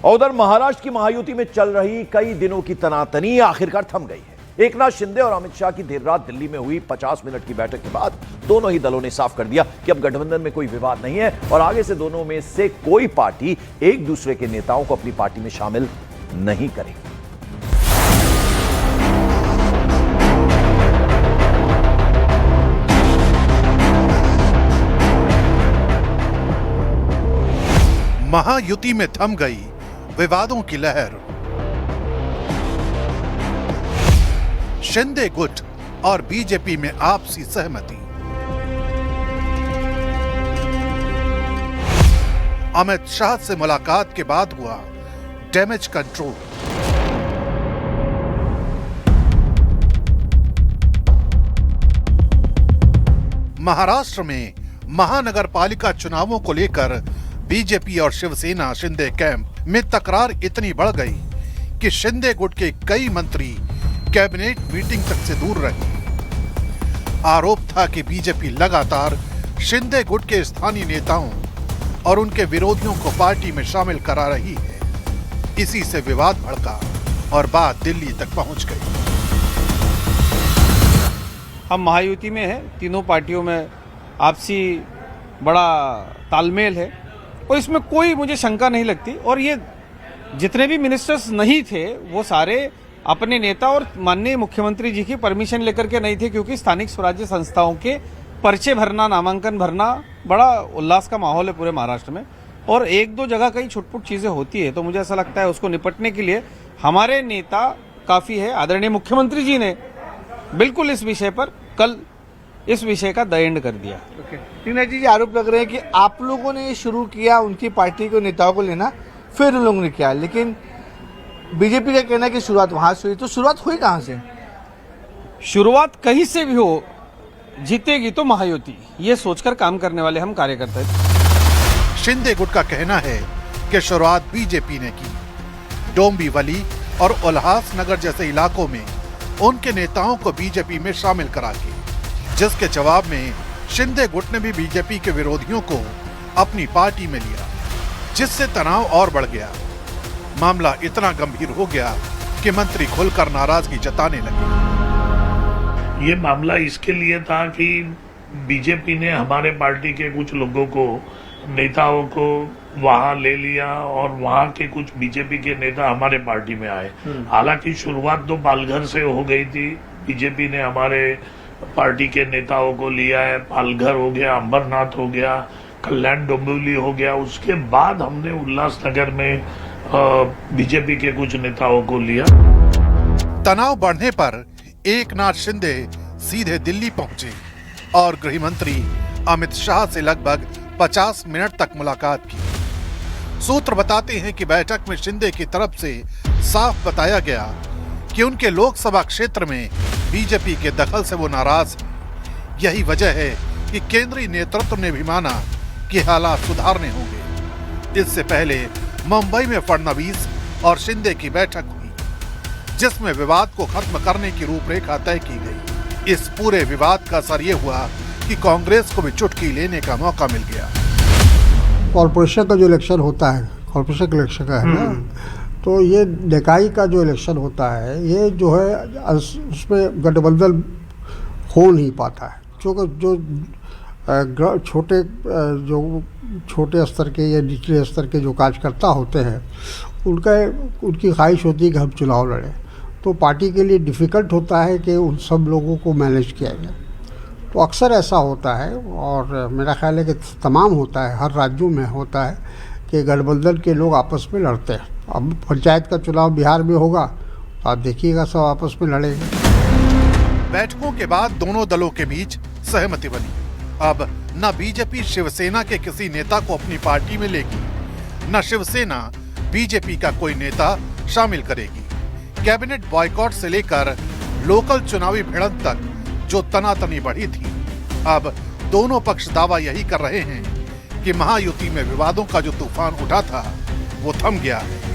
और उधर महाराष्ट्र की महायुति में चल रही कई दिनों की तनातनी आखिरकार थम गई है। एकनाथ शिंदे और अमित शाह की देर रात दिल्ली में हुई 50 मिनट की बैठक के बाद दोनों ही दलों ने साफ कर दिया कि अब गठबंधन में कोई विवाद नहीं है और आगे से दोनों में से कोई पार्टी एक दूसरे के नेताओं को अपनी पार्टी में शामिल नहीं करेगी। महायुति में थम गई विवादों की लहर। शिंदे गुट और बीजेपी में आपसी सहमति। अमित शाह से मुलाकात के बाद हुआ डैमेज कंट्रोल। महाराष्ट्र में महानगरपालिका चुनावों को लेकर बीजेपी और शिवसेना शिंदे कैंप में तकरार इतनी बढ़ गई कि शिंदे गुट के कई मंत्री कैबिनेट मीटिंग तक से दूर रहे। आरोप था कि बीजेपी लगातार शिंदे गुट के स्थानीय नेताओं और उनके विरोधियों को पार्टी में शामिल करा रही है। इसी से विवाद भड़का और बात दिल्ली तक पहुंच गई। हम महायुति में हैं, तीनों पार्टियों में आपसी बड़ा तालमेल है और इसमें कोई मुझे शंका नहीं लगती। और ये जितने भी मिनिस्टर्स नहीं थे वो सारे अपने नेता और माननीय मुख्यमंत्री जी की परमिशन लेकर के नहीं थे, क्योंकि स्थानिक स्वराज्य संस्थाओं के पर्चे भरना, नामांकन भरना बड़ा उल्लास का माहौल है पूरे महाराष्ट्र में। और एक दो जगह कहीं छुटपुट चीजें होती है तो मुझे ऐसा लगता है उसको निपटने के लिए हमारे नेता काफी है। आदरणीय मुख्यमंत्री जी ने बिल्कुल इस विषय पर कल इस विषय का द एंड कर दिया। टीना जी आरोप लग रहे हैं कि आप लोगों ने ये शुरू किया उनकी पार्टी के नेताओं को लेना, फिर उन लोगों ने किया, लेकिन बीजेपी का कहना है कि शुरुआत वहां से हुई। तो शुरुआत हुई कहां से? शुरुआत कहीं से भी हो, जीतेगी तो महायुति, ये सोचकर काम करने वाले हम कार्यकर्ता हैं। शिंदे गुट का कहना है कि शुरुआत बीजेपी ने की। डोंबिवली और उल्हासनगर जैसे इलाकों में उनके नेताओं को बीजेपी में शामिल करा के, जिसके जवाब में शिंदे गुट ने भी बीजेपी के विरोधियों को अपनी पार्टी में लिया, जिससे तनाव और बढ़ गया। मामला इतना गंभीर हो गया कि मंत्री खुलकर नाराजगी जताने लगे। ये मामला इसके लिए था कि बीजेपी ने हमारे पार्टी के कुछ लोगों को, नेताओं को वहां ले लिया और वहां के कुछ बीजेपी के नेता हमारे पार्टी में आए। हालांकि शुरुआत तो पालघर से हो गई थी। बीजेपी ने हमारे पार्टी के नेताओं को लिया है। पालघर हो गया, अंबरनाथ हो गया, कल्याण डोंबिवली हो गया। उसके बाद हमने उल्लासनगर में बीजेपी के कुछ नेताओं को लिया। तनाव बढ़ने पर एकनाथ शिंदे सीधे दिल्ली पहुंचे और गृह मंत्री अमित शाह से लगभग 50 मिनट तक मुलाकात की। सूत्र बताते हैं कि बैठक में शिंदे की तरफ से साफ बताया गया कि उनके लोकसभा क्षेत्र में बीजेपी के दखल से वो नाराज हैं। यही वजह है कि केंद्रीय नेतृत्व ने भी माना कि हालात सुधारने होंगे। इससे पहले मुंबई में फडणवीस और शिंदे की बैठक हुई, जिसमें विवाद को खत्म करने की रूपरेखा तय की गई। इस पूरे विवाद का असर ये हुआ कि कांग्रेस को भी चुटकी लेने का मौका मिल गया। कॉर्पोरेशन का जो इलेक्शन होता है, कॉर्पोरेशन का इलेक्शन का है ना, तो ये निकाय का जो इलेक्शन होता है, ये जो है उसमें गठबंधन हो नहीं पाता है, क्योंकि जो छोटे स्तर के या निचले स्तर के जो कार्यकर्ता होते हैं उनकी ख्वाहिश होती है कि हम चुनाव लड़ें, तो पार्टी के लिए डिफ़िकल्ट होता है कि उन सब लोगों को मैनेज किया जाए। तो अक्सर ऐसा होता है और मेरा ख्याल है कि तमाम होता है, हर राज्यों में होता है कि गठबंधन के लोग आपस में लड़ते हैं। अब पंचायत का चुनाव बिहार में होगा तो आप देखिएगा सब आपस में लड़ेंगे। बैठकों के बाद दोनों दलों के बीच सहमति बनी। अब न बीजेपी शिवसेना के किसी नेता को अपनी पार्टी में लेगी, न शिवसेना बीजेपी का कोई नेता शामिल करेगी। कैबिनेट बॉयकॉट से लेकर लोकल चुनावी भिड़ंत तक जो तनातनी बढ़ी थी, अब दोनों पक्ष दावा यही कर रहे हैं कि महायुति में विवादों का जो तूफान उठा था वो थम गया है।